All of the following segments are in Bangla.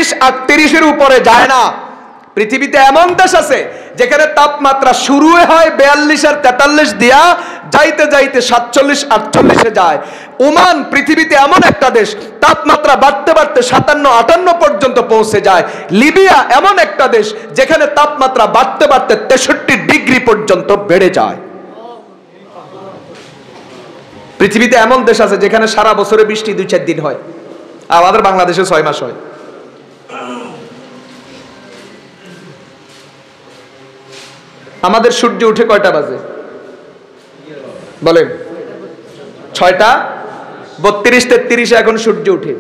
37-38 উপরে যায় না। পৃথিবীতে এমন দেশ আছে যেখানে তাপমাত্রা শুরু হয় 42 আর 43 দিয়া যাইতে যাইতে 47-48 যায়। ওমান পৃথিবীতে এমন একটা দেশ তাপমাত্রা বাড়তে বাড়তে 57-58 পর্যন্ত পৌঁছে যায়। লিবিয়া এমন একটা দেশ যেখানে তাপমাত্রা বাড়তে বাড়তে 63 ডিগ্রি পর্যন্ত বেড়ে যায়। পৃথিবীতে এমন দেশ আছে যেখানে সারা বছরে বৃষ্টি 2-4 দিন হয়, আমাদের বাংলাদেশে 6 মাস হয়। আমাদের সূর্য উঠে কয়টা বাজে বলেন? 6:32-33 এখন সূর্য উঠে।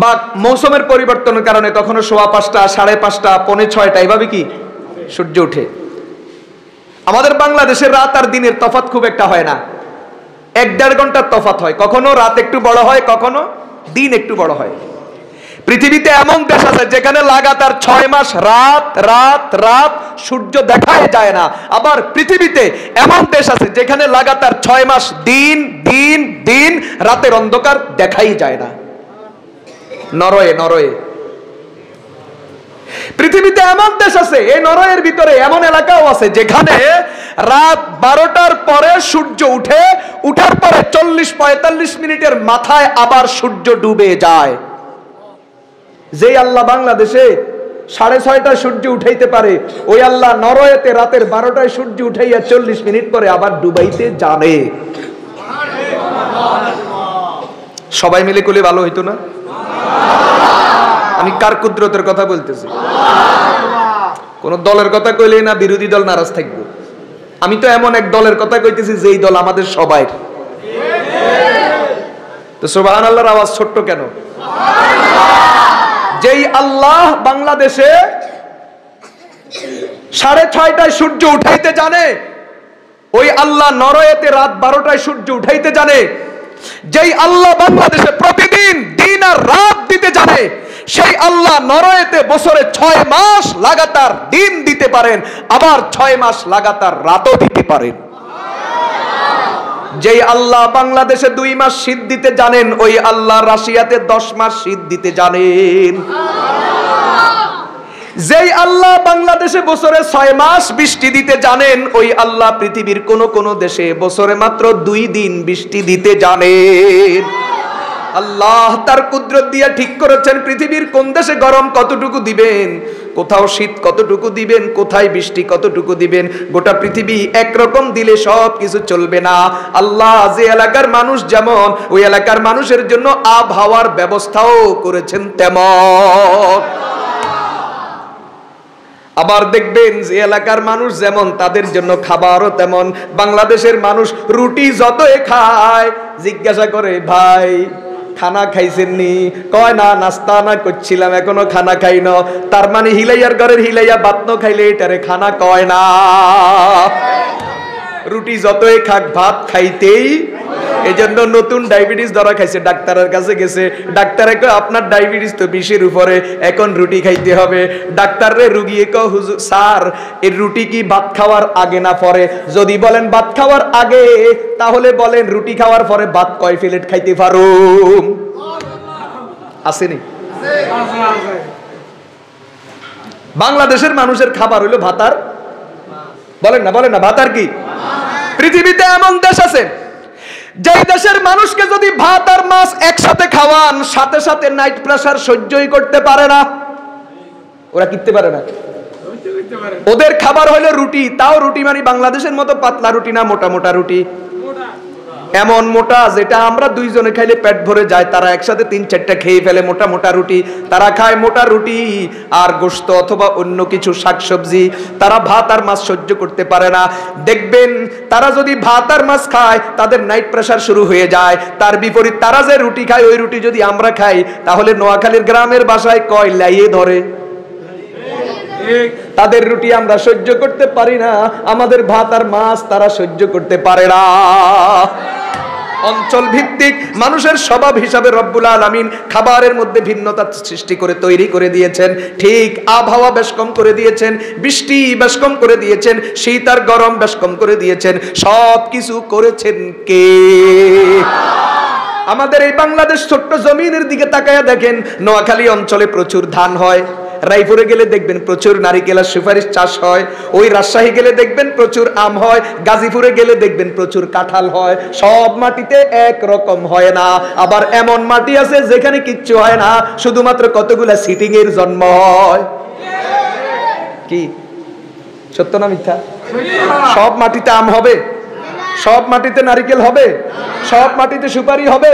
বা মৌসুমের পরিবর্তনের কারণে তখনও 5:15, 5:30, 5:45 এইভাবে কি সূর্য উঠে। আমাদের বাংলাদেশের রাত আর দিনের তফাৎ খুব একটা হয় না, 1-1.5 ঘন্টার তফাৎ হয়। কখনো রাত একটু বড় হয়, কখনো দিন একটু বড় হয়। পৃথিবীতে এমন দেশ আছে যেখানে লাগাতার 6 মাস রাত রাত রাত সূর্য দেখাই যায় না। আবার পৃথিবীতে এমন দেশ আছে যেখানে লাগাতার 6 মাস দিন দিন দিন রাতের অন্ধকার দেখাই যায় না। নরওয়ে। পৃথিবীতে এমন দেশ আছে, এই নরওয়ের ভিতরে এমন এলাকাও আছে যেখানে রাত 12টার পরে সূর্য উঠে, উঠার পরে 40-45 মিনিটের মাথায় আবার সূর্য ডুবে যায়। যেই আল্লাহ বাংলাদেশে 6:30টায় সূর্য উঠাইতে পারে, ওই আল্লাহ নরওয়েতে রাতের 12টায় সূর্য উঠাইয়া 40 মিনিট পরে আবার ডুবাইতে জানে। সবাই মিলে করলে ভালো হইতো না? আমি কার কুদরতের কথা বলতেছি? কোন দলের কথা কইলেই না বিরোধী দল নারাজ থাকবে। আমি তো এমন এক দলের কথা কইতেছি যেই দল আমাদের সবাই। তো সুবহানাল্লাহর আওয়াজ ছোট্ট কেন? যেই আল্লাহ বাংলাদেশে 6:30টায় সূর্য উঠাইতে জানে, ওই আল্লাহ নরওয়েতে রাত 12টায় সূর্য উঠাইতে জানে। যেই আল্লাহ বাংলাদেশে প্রতিদিন দিন আর রাত দিতে জানে, সেই আল্লাহ নরওয়েতে বছরে 6 মাস লাগাতার দিন দিতে পারেন, আবার 6 মাস লাগাতার রাতও দিতে পারেন। যেই আল্লাহ বাংলাদেশে 2 মাস শীত দিতে জানেন, ওই আল্লাহ রাশিয়াতে 10 মাস শীত দিতে জানেন। যেই আল্লাহ বাংলাদেশে বছরে 6 মাস বৃষ্টি দিতে জানেন, ওই আল্লাহ পৃথিবীর কোন কোন দেশে বছরে মাত্র 2 দিন বৃষ্টি দিতে জানেন। আল্লাহ তার কুদরত দিয়ে ঠিক করেছেন পৃথিবীর কোন দেশে গরম কতটুকু দিবেন, কোথাও শীত কতটুকু দিবেন, কোথায় বৃষ্টি কতটুকু দিবেন। গোটা পৃথিবী একরকম দিলে সব কিছু চলবে না। আল্লাহ যে এলাকার মানুষ যেমন, ওই এলাকার মানুষের জন্য আবহাওয়ার ব্যবস্থাও করেছেন তেমন। আবার দেখবেন যে এলাকার মানুষ যেমন, তাদের জন্য খাবারও তেমন। বাংলাদেশের মানুষ রুটি যতই খায়, জিজ্ঞাসা করে ভাই খানা খাইছেন নি? কয় না, নাস্তা না করছিলাম, এখনো খানা খাই না। তার মানে হিলাইয়ার ঘরের হিলাইয়া ভাত ন খাইলে এটারে খানা কয় না। রুটি যতই খাক ভাত খাইতেই। এই জন্য নতুন ডায়াবেটিস ধরা খাইছে, ডাক্তারের কাছে গেছে, ডাক্তারে কয় আপনার ডায়াবেটিস তো 20-এর উপরে, এখন রুটি খাইতে হবে। ডাক্তাররে রুগিয়ে কয় হুজুর স্যার এই রুটি কি ভাত খাওয়ার আগে না পরে? যদি বলেন ভাত খাওয়ার আগে, তাহলে বলেন রুটি খাওয়ার পরে ভাত কয় প্লেট খাইতে পারো? আসেনি? বাংলাদেশের মানুষের খাবার হইলো ভাত আর, বলেন না ভাত আর কি? পৃথিবীতে এমন দেশ আছে যেই দেশের মানুষকে যদি ভাত আর মাছ একসাথে খাওয়ান, সাথে সাথে নাইট প্রেসার সহ্যই করতে পারে না। ওরা কিনতে পারে না। ওদের খাবার হলো রুটি, তাও রুটি মানে বাংলাদেশের মতো পাতলা রুটি না, মোটা মোটা রুটি। এমন মোটা যেটা আমরা 2 জনে খাইলে পেট ভরে যায়, তারা একসাথে 3-4টা খেয়ে ফেলে মোটা মোটা রুটি। তারা খায় মোটা রুটি আর গোশত অথবা অন্য কিছু শাকসবজি। তারা ভাত আর মাছ সহ্য করতে পারে না। দেখবেন তারা যদি ভাত আর মাছ খায়, তাদের নাইট প্রেসার শুরু হয়ে যায়। তার বিপরীত তারা যে রুটি খায়, ওই রুটি যদি আমরা খাই, তাহলে নোয়াখালীর গ্রামের বাসায় কয় লাইয়ে ধরে। তাদের রুটি আমরা সহ্য করতে পারি না, আমাদের ভাত আর মাছ তারা সহ্য করতে পারে না। অঞ্চল ভিত্তিক মানুষের স্বভাব হিসাবে রব্বুল আলামিন খাবারের মধ্যে ভিন্নতা সৃষ্টি করে তৈরি করে দিয়েছেন। ঠিক আবহাওয়া বেশ কম করে দিয়েছেন, বৃষ্টি বেশ কম করে দিয়েছেন, শীত আর গরম বেশ কম করে দিয়েছেন। সব কিছু করেছেন কে? আমাদের এই বাংলাদেশ ছোট্ট জমিনের দিকে তাকায়া দেখেন, নোয়াখালী অঞ্চলে প্রচুর ধান হয়, রায়পুরে গেলে দেখবেন প্রচুর নারিকেল আর সুপারিশ চাষ হয়, ওই রাজশাহী গেলে দেখবেন প্রচুর আম হয়, গাজীপুরে গেলে দেখবেন প্রচুর কাঁঠাল হয়। সব মাটিতে এক রকম হয় না। আবার এমন মাটি আছে যেখানে কিচ্ছু হয় না, শুধুমাত্র কতগুলা সিটিং এর জন্ম হয়। কি সত্য না মিথ্যা? সব মাটিতে আম হবে, সব মাটিতে নারিকেল হবে, সব মাটিতে সুপারি হবে,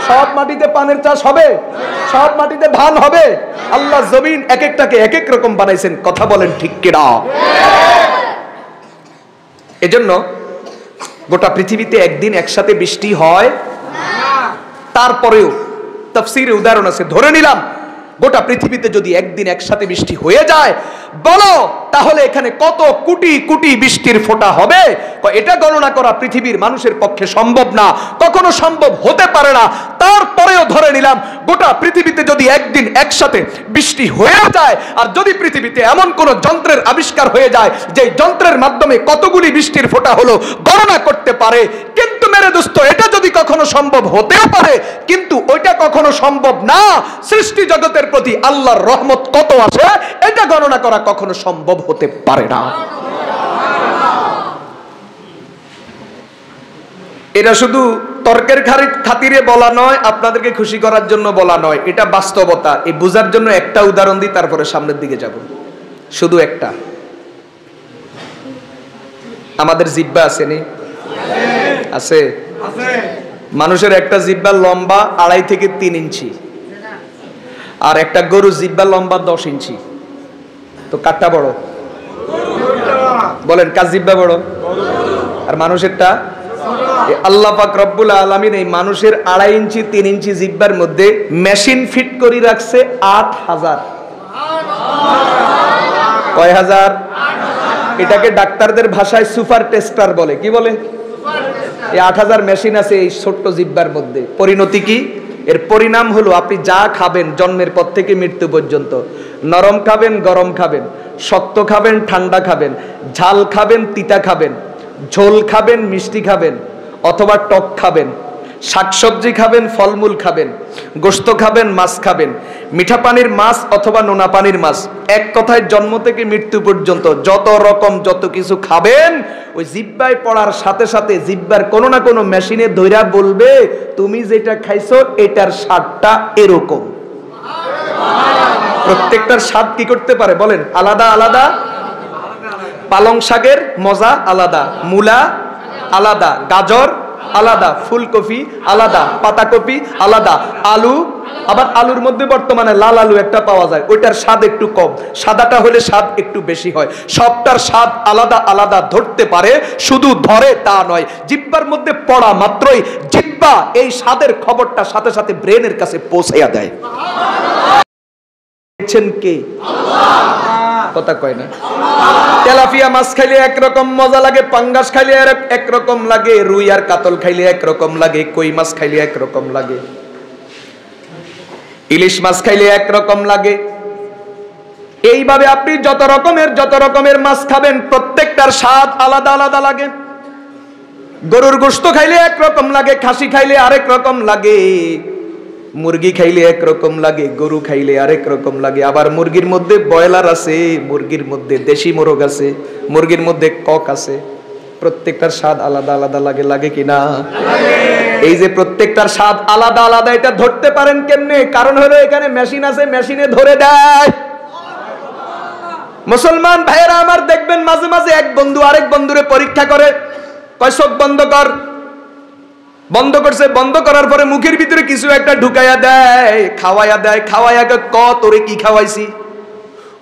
সব মাটিতে পানের চাষ হবে, সব মাটিতে ধান হবে। আল্লাহ জমিন এক একটাকে এক এক রকম বানাইছেন। কথা বলেন ঠিক কিনা? এজন্য গোটা পৃথিবীতে একদিন একসাথে বৃষ্টি হয় না। তারপরেও তাফসীরে উদাহরণ আছে। ধরে নিলাম গোটা পৃথিবীতে যদি একদিন একসাথে বৃষ্টি হয়ে যায়, বলো তাহলে এখানে কত কোটি কোটি বৃষ্টির ফোঁটা হবে? এটা গণনা করা পৃথিবীর মানুষের পক্ষে সম্ভব না, কখনো সম্ভব হতে পারে না। তারপরেও ধরে নিলাম গোটা পৃথিবীতে যদি একদিন একসাথে বৃষ্টি হয়ে যায়, আর যদি পৃথিবীতে এমন কোন যন্ত্রের আবিষ্কার হয়ে যায় যে যন্ত্রের মাধ্যমে কতগুলি বৃষ্টির ফোঁটা হলো গণনা করতে পারে, কিন্তু মেরে দোস্ত এটা যদি কখনো সম্ভব হতেও পারে, কিন্তু ওইটা কখনো সম্ভব না। সৃষ্টি জগতের প্রতি আল্লাহর রহমত কত আছে এটা গণনা করা কখনো সম্ভব হতে পারে না। এটা শুধু তর্কের খাতিরে বলা নয়, আপনাদেরকে খুশি করার জন্য বলা নয়, এটা বাস্তবতা। এই বুঝার জন্য একটা উদাহরণ দিই, তারপরে সামনের দিকে যাব। শুধু একটা, আমাদের জিহ্বা আছে নি? আছে। মানুষের একটা জিহ্বা লম্বা 2.5 থেকে 3 ইঞ্চি, আর একটা গরু জিহ্বা লম্বা 10 ইঞ্চি। তো কারটা বড়? বলেন কার জিহ্বা বড়? আর মানুষেরটা? আল্লাহ পাক রব্বুল আলামিন এই মানুষের 2.5 ইঞ্চি 3 ইঞ্চি জিহ্বার মধ্যে মেশিন ফিট করে রাখছে 8000। কয় হাজার? এটাকে ডাক্তারদের ভাষায় সুপার টেস্টার বলে। কি বলে? এই 8000 মেশিন আছে এই ছোট্ট জিহ্বার মধ্যে। পরিণতি কি? এর পরিণাম হলো আপনি যা খাবেন জন্মের পর থেকে মৃত্যু পর্যন্ত, নরম খাবেন, গরম খাবেন, শক্ত খাবেন, ঠান্ডা খাবেন, ঝাল খাবেন, তিতা খাবেন, ঝোল খাবেন, মিষ্টি খাবেন, অথবা টক খাবেন, শাকসবজি খাবেন, ফলমূল খাবেন, গোশত খাবেন, মাছ খাবেন, মিঠা পানির মাছ অথবা নোনা পানির মাছ। এক কথায় জন্ম থেকে মৃত্যু পর্যন্ত যত রকম যত কিছু খাবেন, ওই জিহ্বায় পড়ার সাথে সাথে জিহ্বার কোনো না কোনো মেশিনে ধইরা বলবে তুমি যেটা খাইছো এটার স্বাদটা এরকম। প্রত্যেকটার স্বাদ কি করতে পারে বলেন? আলাদা আলাদা। পালং শাকের মজা আলাদা, মূলা আলাদা, গাজর আলাদা, ফুলকপি আলাদা, পাতাকপি আলাদা, আলু, আবার আলুর মধ্যে বর্তমানে লাল আলু একটা পাওয়া যায়, ওইটার স্বাদ একটু কম, সাদাটা হলে স্বাদ একটু বেশি হয়। সবটার স্বাদ আলাদা আলাদা ধরতে পারে, শুধু ধরে তা নয়, জিহ্বার মধ্যে পড়া মাত্রই জিহ্বা এই স্বাদের খবরটা সাথে সাথে ব্রেনের কাছে পৌঁছাইয়া দেয়। দেখছেন কে? কথা কয় না। তেলাপিয়া মাছ খাইলে একরকম মজা লাগে, পাঙ্গাস খাইলে একরকম লাগে, রুই আর কাতল খাইলে একরকম লাগে, কই মাছ খাইলে একরকম লাগে, ইলিশ মাছ খাইলে একরকম লাগে। এইভাবে আপনি যত রকমের মাছ খাবেন প্রত্যেকটার স্বাদ আলাদা আলাদা লাগে। গরুর গোশত খাইলে একরকম লাগে, খাসি খাইলে আরেক রকম লাগে, মুরগি খাইলে একরকম লাগে, গরু খাইলে আরেক রকম লাগে। আবার মুরগির মধ্যে ব্রয়লার আছে, মুরগির মধ্যে দেশি মোরগ আছে, মুরগির মধ্যে কক আছে। প্রত্যেকটার স্বাদ আলাদা আলাদা লাগে, লাগে কিনা? এই যে প্রত্যেকটার স্বাদ আলাদা আলাদা, এটা ধরতে পারেন কেমনে? কারণ হলো এখানে মেশিন আছে, মেশিনে ধরে দেয়। মুসলমান ভাইয়েরা আমার, দেখবেন মাঝে মাঝে এক বন্ধু আরেক বন্ধুরে পরীক্ষা করে, কয় চোখ বন্ধ কর। বন্ধ করছে, বন্ধ করার পরে মুখের ভিতরে কিছু একটা ঢুকাইয়া দেয়, খাওয়াইয়া দেয়, খাওয়াইয়া ক তোরে কি খাওয়াইছি।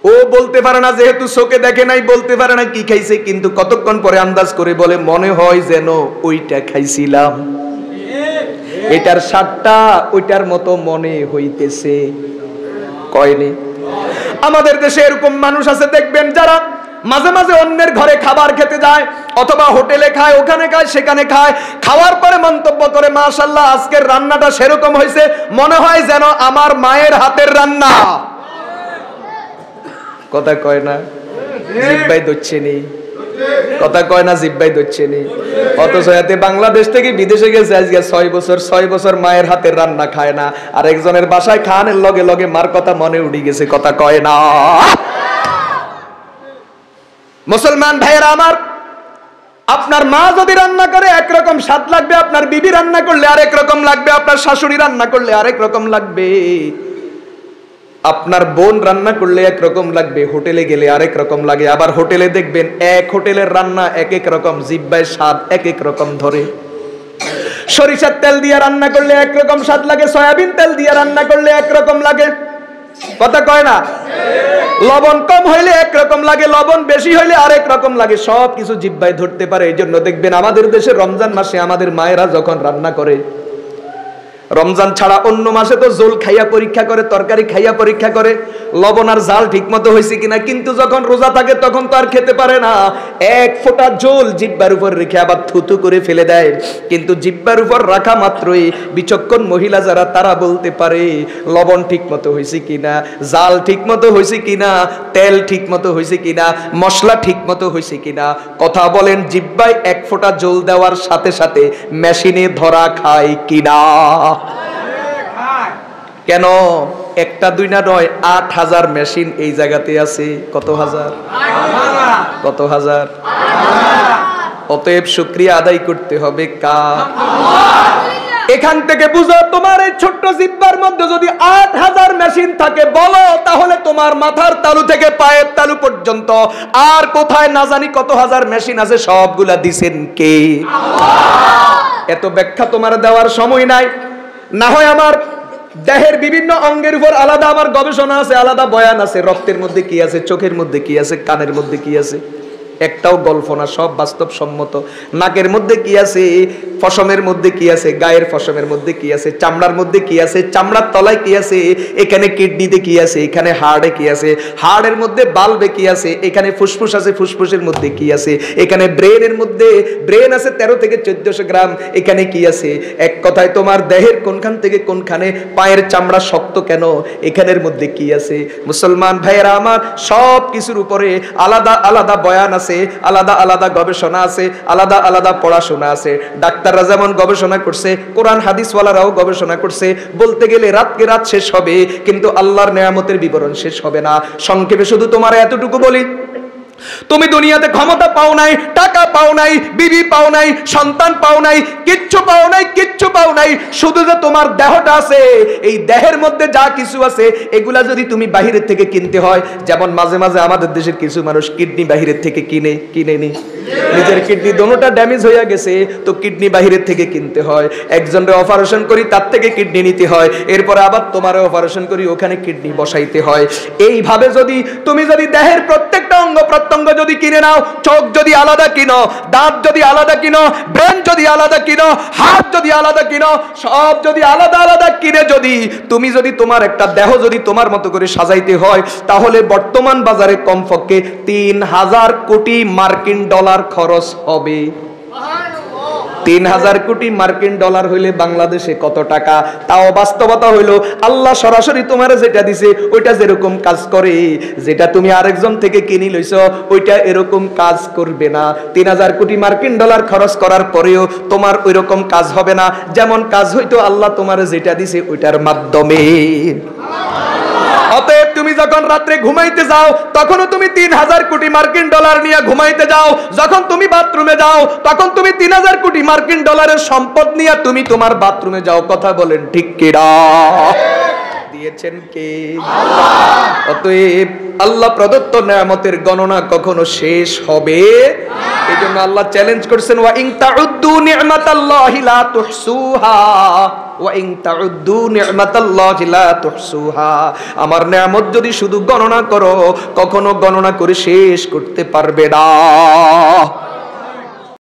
ও বলতে পারে না, যেহেতু চোখে দেখে নাই বলতে পারে না কি খাইছে, কিন্তু কতক্ষণ পরে আন্দাজ করে বলে মনে হয় যেন ওইটা খাইছিলাম, এটার স্বাদটা ওইটার মতো মনে হইতেছে। কয়নি? আমাদের দেশে এরকম মানুষ আছে দেখবেন, যারা মাঝে মাঝে অন্যের ঘরে খাবার খেতে যায়, অথবা হোটেলে খায়, ওখানে খায়, সেখানে খায়, খাওয়ার পরে মন্তব্য করে মাশাআল্লাহ আজকের রান্নাটা সেরকম হয়েছে, মনে হয় যেন আমার মায়ের হাতের রান্না। কথা কয় না? জিহ্বায় ধরছে নি। কথা কয় না, জিব্বাই ধরছে নি। অথচ এতে বাংলাদেশ থেকে বিদেশে গেছে আজকে 6 বছর মায়ের হাতের রান্না খায় না, আর একজনের বাসায় খানের লগে লগে মার কথা মনে উঠে গেছে, কথা কয় না। মুসলমান ভাইয়েরা আমার, আপনার মা যদি রান্না করে একরকম স্বাদ লাগবে, আপনার বিবি রান্না করলে আরেক রকম লাগবে, আপনার শাশুড়ি রান্না করলে আরেক রকম লাগবে, আপনার বোন রান্না করলে একরকম লাগবে, হোটেলে গেলে আরেক রকম লাগে। আবার হোটেলে দেখবেন এক হোটেলের রান্না এক এক রকম, জিহ্বায় স্বাদ এক এক রকম ধরে। সরিষার তেল দিয়ে রান্না করলে একরকম স্বাদ লাগে, সয়াবিন তেল দিয়ে রান্না করলে একরকম লাগে, কথা কয় না। লবণ কম হইলে একরকম লাগে, লবণ বেশি হইলে আরেক রকম লাগে, সব কিছু জিহ্বায় ধরতে পারে। এই জন্য দেখবেন আমাদের দেশে রমজান মাসে আমাদের মায়েরা যখন রান্না করে, রমজান ছাড়া অন্য মাসে তো ঝোল খাইয়া পরীক্ষা করে, তরকারি খাইয়া পরীক্ষা করে লবণ আর ঝাল ঠিক মতো হয়েছে কিনা, কিন্তু যখন রোজা থাকে তখন তো আর খেতে পারে না, এক ফোঁটা ঝোল জিহ্বার উপর রেখে আবার থুতু করে ফেলে দেয়। কিন্তু জিহ্বার উপর রাখা মাত্রই বিচক্ষণ মহিলা যারা, তারা বলতে পারে লবণ ঠিক মতো হয়েছে কিনা, ঝাল ঠিক মতো হয়েছে কিনা, তেল ঠিক মতো হয়েছে কিনা, মশলা ঠিক মতো হয়েছে কিনা। কথা বলেন, জিহ্বায় এক ফোঁটা ঝোল দেওয়ার সাথে সাথে মেশিনে ধরা খায় কিনা? কেন? একটা দুই না নয়, ৮,০০০ মেশিন এই জায়গাতে আছে। কত হাজার? কত হাজার? অতএব শুকরিয়া আদায় করতে হবে কার? এখান থেকে বুঝো, তোমার এই ছোট্ট জিহ্বার মধ্যে যদি ৮,০০০ মেশিন থাকে, বলো তাহলে তোমার মাথার তালু থেকে পায়ের তালু পর্যন্ত আর কোথায় না জানি কত হাজার মেশিন আছে, সবগুলা দিছেন কে? এত ব্যাখ্যা তোমার দেওয়ার সময় নাই। না হয় আমার দেহের বিভিন্ন অঙ্গের উপর আলাদা আমার গবেষণা আছে, আলাদা বয়ান আছে, রক্তের মধ্যে কি আছে, চোখের মধ্যে কি আছে, কানের মধ্যে কি আছে, একটাও গল্প না, সব বাস্তবসম্মত। নাকের মধ্যে কি আছে, পশমের মধ্যে কি আছে, গায়ের পশমের মধ্যে কি আছে, চামড়ার মধ্যে কি আছে, চামড়ার তলায় কি আছে, এখানে কিডনিতে কি আছে, এখানে হাড়ে কি আছে, হাড়ের মধ্যে বাল্বে কি আছে, এখানে ফুসফুস আছে, ফুসফুসের মধ্যে কি আছে, এখানে ব্রেনের মধ্যে ব্রেন আছে 13 থেকে 1400 গ্রাম, এখানে কি আছে। এক কথায় তোমার দেহের কোনখান থেকে কোনখানে পায়ের চামড়া শক্ত কেন, এখানের মধ্যে কি আছে। মুসলমান ভাইয়েরা আমার, সব কিছুর উপরে আলাদা আলাদা বয়ান আছে, আলাদা আলাদা গবেষণা আছে, আলাদা আলাদা পড়াশোনা আছে। ডাক্তাররা যেমন গবেষণা করছে, কোরআন হাদিসওয়ালারাও গবেষণা করছে। বলতে গেলে রাতকে রাত শেষ হবে, কিন্তু আল্লাহর নেয়ামতের বিবরণ শেষ হবে না। সংক্ষেপে শুধু তোমার এতটুকু বলি, তুমি দুনিয়াতে ক্ষমতা পাও নাই, টাকা পাও নাই, বিবি পাও নাই, সন্তান পাও নাই, কিচ্ছু পাও নাই, কিচ্ছু পাও নাই, শুধু যে তোমার দেহটা আছে, এই দেহের মধ্যে যা কিছু আছে এগুলা যদি তুমি বাহিরের থেকে কিনতে হয়, যেমন মাঝে মাঝে আমাদের দেশের কিছু মানুষ কিডনি বাহিরের থেকে কিনে নি, নিজের কিডনি দোনোটা ড্যামেজ হয়ে গেছে, তো কিডনি বাহিরের থেকে কিনতে হয়। একজনের অপারেশন করি, তার থেকে কিডনি নিতে হয়, এরপরে আবার তোমার অপারেশন করি, ওখানে কিডনি বসাইতে হয়। এইভাবে যদি তুমি যদি দেহের প্রত্যেকটা অঙ্গ প্রত্যঙ্গ যদি কিনে নাও, চোখ যদি আলাদা কিনো, দাঁত যদি আলাদা কিনো, ব্রেন যদি আলাদা কিনো, হাত যদি আলাদা কিনো, সব যদি আলাদা আলাদা কিনে তুমি যদি তোমার একটা দেহ যদি তোমার মতো করে সাজাইতে হয়, তাহলে বর্তমান বাজারে কমপক্ষে ৩,০০০ কোটি মার্কিন ডলার খরচ হবে। ৩,০০০ কোটি মার্কিন ডলার হইলে বাংলাদেশে কত টাকা? তাও বাস্তবতা হইলো আল্লাহ সরাসরি তোমারে যেটা দিছে ওইটা যেরকম কাজ করে, যেটা তুমি আরেকজন থেকে কিনে লইছো ওইটা এরকম কাজ করবে না। ৩,০০০ কোটি মার্কিন ডলার খরচ করার পরেও তোমার ওইরকম কাজ হবে না, যেমন কাজ হইতো আল্লাহ তোমারে যেটা দিছে ওইটার মাধ্যমে। অতএব তুমি যখন রাত্রে ঘুমাইতে যাও, তখনও তুমি ৩,০০০ কোটি মার্কিন ডলার নিয়ে ঘুমাইতে যাও। যখন তুমি বাথরুমে যাও, তখন তুমি ৩,০০০ কোটি মার্কিন ডলারের সম্পদ নিয়ে তুমি তোমার বাথরুমে যাও। কথা বলেন ঠিক কিনা? দিয়েছেন কে? আল্লাহ। অতএব আল্লাহ প্রদত্ত নিয়ামতের গণনা কখনো শেষ হবে না। এইজন্য আল্লাহ চ্যালেঞ্জ করছেন, ওয়া ইন তাউদ্দু নি'মাতাল্লাহি লা তুহসুহা, ওয়া ইন তাউদ্দু নি'মাতাল্লাহি লা তুহসুহা। আমার নিয়ামত যদি শুধু গণনা করো, কখনো গণনা করে শেষ করতে পারবে না।